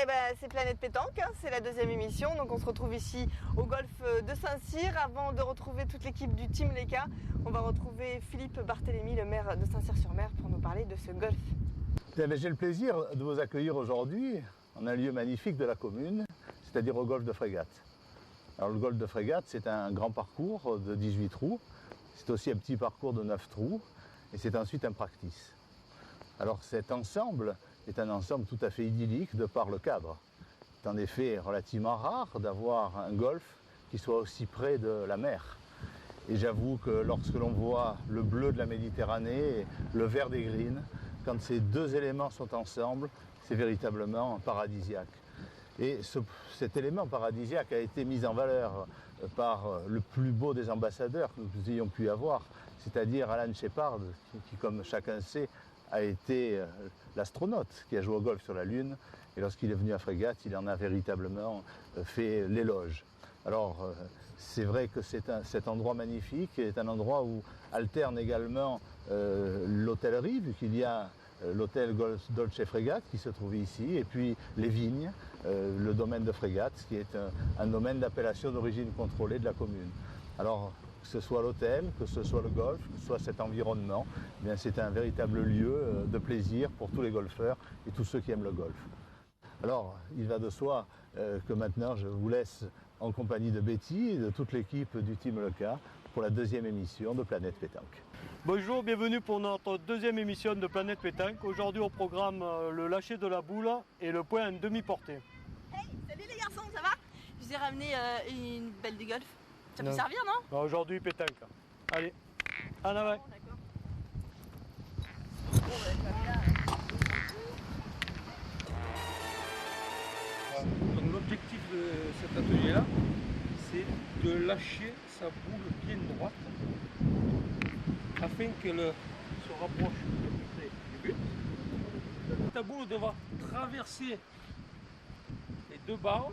Eh ben, c'est Planète Pétanque, hein, c'est la deuxième émission. Donc on se retrouve ici au golf de Saint-Cyr. Avant de retrouver toute l'équipe du Team Leka, on va retrouver Philippe Barthélémy, le maire de Saint-Cyr-sur-Mer, pour nous parler de ce golf. J'ai le plaisir de vous accueillir aujourd'hui en un lieu magnifique de la commune, c'est-à-dire au golf de Frégate. Alors le golf de Frégate, c'est un grand parcours de 18 trous. C'est aussi un petit parcours de 9 trous. Et c'est ensuite un practice. Alors cet ensemble est un ensemble tout à fait idyllique de par le cadre. C'est en effet relativement rare d'avoir un golf qui soit aussi près de la mer. Et j'avoue que lorsque l'on voit le bleu de la Méditerranée et le vert des greens, quand ces deux éléments sont ensemble, c'est véritablement paradisiaque. Et cet élément paradisiaque a été mis en valeur par le plus beau des ambassadeurs que nous ayons pu avoir, c'est-à-dire Alan Shepard, qui, comme chacun sait, a été l'astronaute qui a joué au golf sur la Lune. Et lorsqu'il est venu à Frégate, il en a véritablement fait l'éloge. Alors, c'est vrai que cet endroit magnifique est un endroit où alterne également l'hôtellerie, vu qu'il y a l'hôtel Dolce Frégate qui se trouve ici, et puis les vignes, le domaine de Frégate, qui est un domaine d'appellation d'origine contrôlée de la commune. Alors, que ce soit l'hôtel, que ce soit le golf, que ce soit cet environnement, eh bien c'est un véritable lieu de plaisir pour tous les golfeurs et tous ceux qui aiment le golf. Alors, il va de soi que maintenant je vous laisse en compagnie de Betty et de toute l'équipe du Team Leka pour la deuxième émission de Planète Pétanque. Bonjour, bienvenue pour notre deuxième émission de Planète Pétanque. Aujourd'hui au programme le lâcher de la boule et le point en demi-portée. Hey, salut les garçons, ça va? Je vous ai ramené une balle de golf. Ça peut servir, non? Bah, aujourd'hui pétanque. Allez, en avant. Donc l'objectif de cet atelier-là, c'est de lâcher sa boule bien droite afin qu'elle se rapproche le plus près du but. Ta boule devra traverser les deux barres.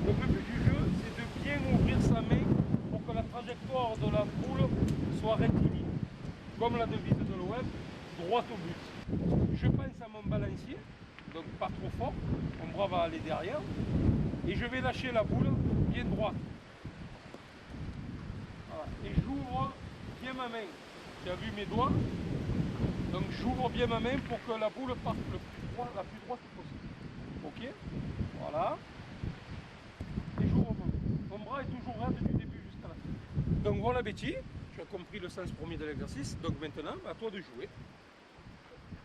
Le but du jeu, c'est de bien ouvrir sa main pour que la trajectoire de la boule soit rectiligne. Comme la devise de l'OM, droite au but. Je pense à mon balancier, donc pas trop fort, mon bras va aller derrière, et je vais lâcher la boule bien droite. Voilà. Et j'ouvre bien ma main. Tu as vu mes doigts? Donc j'ouvre bien ma main pour que la boule parte la plus droite possible. Ok? Voilà. Et j'ouvre mon bras est toujours raide du début jusqu'à la fin. Donc voilà Betty, tu as compris le sens premier de l'exercice. Donc maintenant, à toi de jouer.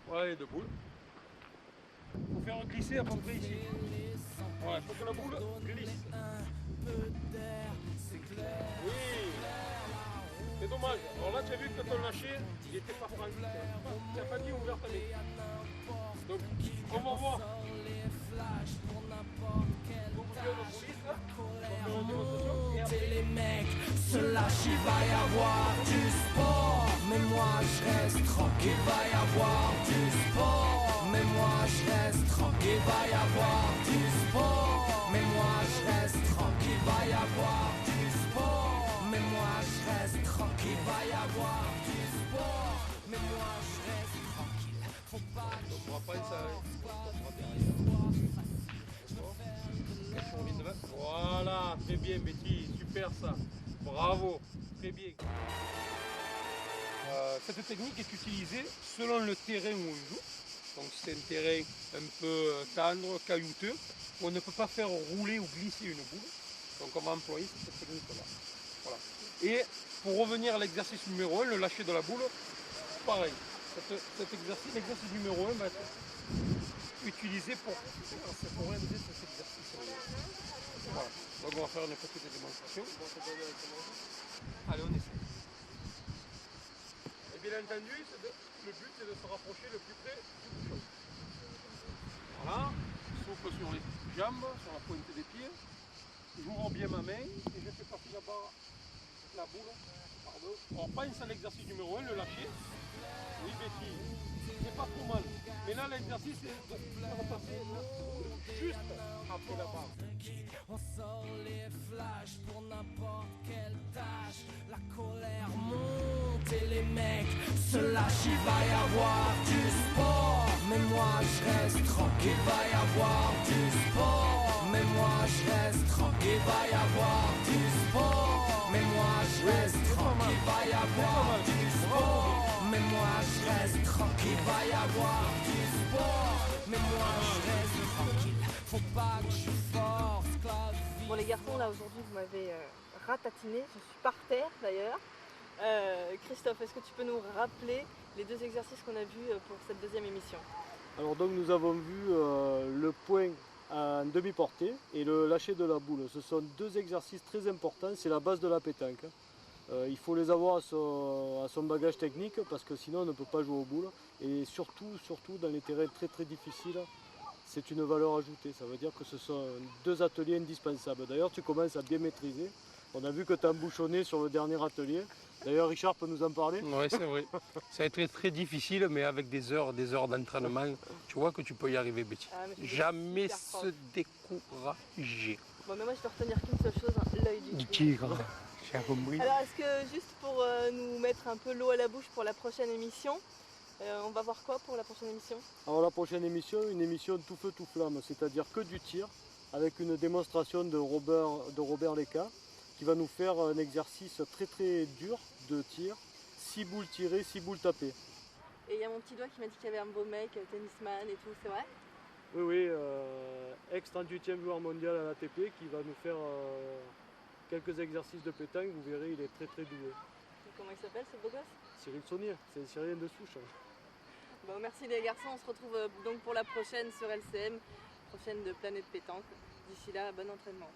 Voilà les deux boules. Il faut faire glisser à peu près ici. Voilà, il faut que la boule glisse. Oui. C'est dommage. Alors là, tu as vu que ton lâcher, il n'était pas franc. Tu n'as pas dit ouvert ta main. Donc, on va voir. Et les mecs se lâchent, il va y avoir du sport. Mais moi je reste tranquille, va y avoir du sport. Mais moi je reste tranquille, va y avoir du sport. Mais moi je reste tranquille, va y avoir du sport. Mais moi je reste tranquille, va y avoir du sport. Mais moi je reste tranquille, faut pas que on va pas Voilà, très bien Betty, super ça. Bravo, très bien. Cette technique est utilisée selon le terrain où on joue. Donc c'est un terrain un peu tendre, caillouteux, où on ne peut pas faire rouler ou glisser une boule. Donc on va employer cette technique-là. Voilà. Et pour revenir à l'exercice numéro 1, le lâcher de la boule, pareil. L'exercice numéro 1 va être utilisé pour réaliser cet exercice. Voilà. Donc on va faire une petite démonstration. Allez, on essaie. Et bien entendu, le but c'est de se rapprocher le plus près du bouchon. Voilà, souffle sur les jambes, sur la pointe des pieds. J'ouvre bien ma main et je fais passer là-bas la boule. Pardon. On pense à l'exercice numéro 1, le lâcher. Oui Betty, c'est pas trop mal. Mais là l'exercice est de repasser juste après la barre. on sort les flashs pour n'importe quelle tâche. La colère monte et les mecs se lâchent. Il va y avoir du sport, mais moi je reste tranquille. Il va y avoir avoir du sport. Mais moi je reste tranquille, faut pas que je force la vie. Bon les garçons, là aujourd'hui vous m'avez ratatiné, je suis par terre d'ailleurs. Christophe, est-ce que tu peux nous rappeler les deux exercices qu'on a vus pour cette deuxième émission? Alors donc nous avons vu le point en demi-portée et le lâcher de la boule. Ce sont deux exercices très importants, c'est la base de la pétanque. Il faut les avoir à son bagage technique parce que sinon on ne peut pas jouer aux boules. Et surtout dans les terrains très difficiles, c'est une valeur ajoutée. Ça veut dire que ce sont deux ateliers indispensables. D'ailleurs tu commences à bien maîtriser. On a vu que tu as embouchonné sur le dernier atelier. D'ailleurs Richard peut nous en parler. Oui, c'est vrai. Ça va être très difficile, mais avec des heures d'entraînement, tu vois que tu peux y arriver, Betty. Ah, mais c'est Jamais super se prof. décourager. Bon mais moi je peux retenir qu'une seule chose, hein, l'œil du Du tigre. tigre, j'ai compris. Alors est-ce que juste pour nous mettre un peu l'eau à la bouche pour la prochaine émission, on va voir quoi pour la prochaine émission? Alors la prochaine émission, une émission tout feu tout flamme, c'est-à-dire que du tir, avec une démonstration de Robert Leca, qui va nous faire un exercice très dur de tir, 6 boules tirées, 6 boules tapées. Et il y a mon petit doigt qui m'a dit qu'il y avait un beau mec, tennisman et tout, c'est vrai? Oui, ex-38e joueur mondial à l'ATP, qui va nous faire quelques exercices de pétanque, vous verrez, il est très doué. Et comment il s'appelle ce beau gosse? Cyril Saunier, c'est un Syrien de souche. Bon, merci les garçons, on se retrouve donc pour la prochaine sur LCM, prochaine de Planète Pétanque. D'ici là, bon entraînement.